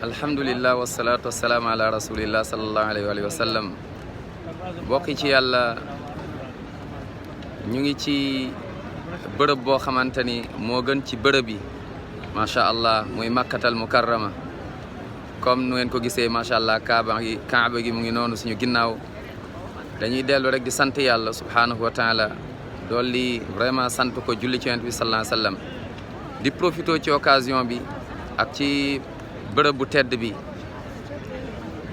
alhamdulillah wasalaatu wasalaamu ala rasulillah sallallahu alayhi wa sallam bokki ci yàlla ñu ngi ci bërëb boo xamante ni moo gën ci bërëb yi macha allah muy makkatal mukarrama comme nu ngeen ko gisee macha allah kaaba gi mu ngi noonu suñu ginnaaw dañuy dellu rek di sant yàlla subhanahu wa taala dolli vraiment sant ko julli ci yonent bi sallallahu alayhi wa sallam di profité ci occasion bi ak ci bërëb bu tedd bi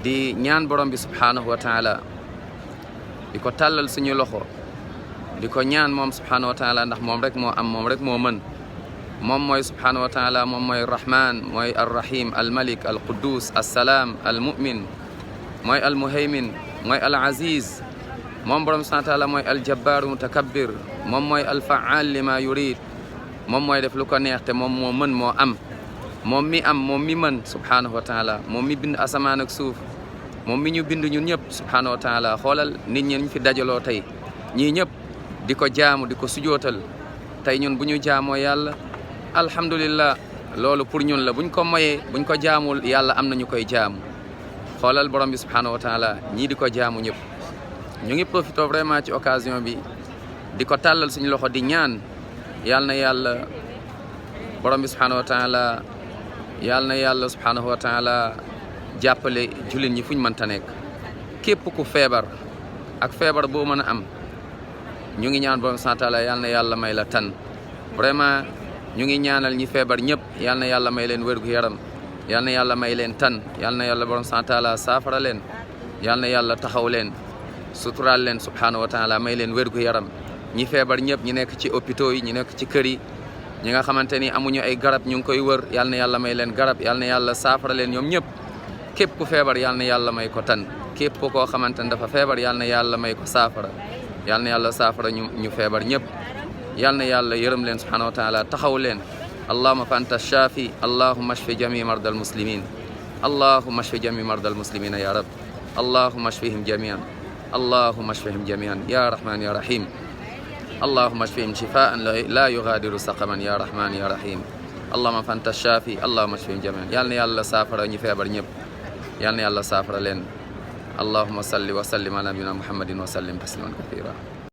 di ñaan borom bi subhanahu wa taala di ko tàllal suñu loxo di ko ñaan moom subhanahu wa taala ndax moom rek moo am moom rek moo mën moom mooy subhanahu wa taala moom mooy rahman mooy arrahim almalik alquddus assalaam almumin mooy almuhaymin mooy alaziz moom borom subhanahu wa taala mooy aljabbaru mutakabbir moom mooy alfaal lima yurid moom mooy def lu ko neex te moom moo mën moo am moom mi mën subhanahu wa taala moom mi bind asamaan ak suuf moom mi ñu bind ñun ñëpp subhanahu wa taala xoolal nit ñi ñu fi dajaloo tey ñii ñëpp di ko jaamu di ko sujootal tey ñun bu ñu jaamoo yàlla alhamdulillah loolu pour ñun la buñ ko moyee buñ ko jaamul yàlla am na ñu koy jaamu xoolal borom bi subhanahu wa taala ñii di ko jaamu ñëpp ñu ngi profité vraiment ci occasion bi di ko tàllal suñu loxo di ñaan yàlla na yàlla borom bi subhanahu wa taala yàlla na yàlla subhanahu wa taala jàppale jullit ñi fuñ mënta nekk képp ku feebar ak feebar boo mën a am ñu ngi ñaan borom subhanahu wa taala yàlla na yàlla may la tan vraiment ñu ngi ñaanal ñi feebar ñëpp yàlla na yàlla may leen wérgu yaram yàlla na yàlla may leen tan yàlla na yàlla borom subhanahu wa taala saafara leen yàlla na yàlla taxaw leen suturaal leen subhanahu wa taala may leen wérgu yaram ñi feebar ñëpp ñi nekk ci hôpitaux yi ñi nekk ci kër yi ñi nga xamante ni amuñu ay garab ñu ngi koy wër yàlla na yàlla may leen garab yàlla na yàlla saafara leen ñoom ñëpp képp ku feebar yàlla na yàlla may ko tan képp koo xamante ni dafa feebar yàlla na yàlla may ko saafara yàlla na yàlla saafara ñu feebar ñëpp yàlla na yàlla yërëm leen subhanahu wa taala taxaw leen allahumma fa anta shafi allahumma ashfi jami mardal muslimin allahumma ashfi jami mardal muslimina ya rab allahumma ashfihim jamian allahumma ashfihim jamian ya rahman ya rahim allahumma ashfihim shifaan la yughadiru saqaman ya rahman ya rahim allahumma fa anta shafi allahumma ashfihim jamian yàlla na yàlla saafara ñu feebar ñëpp yàlla na yàlla saafara leen allahumma salli wa sallim ala nabiyina muhammadin wa sallim tasliman kathira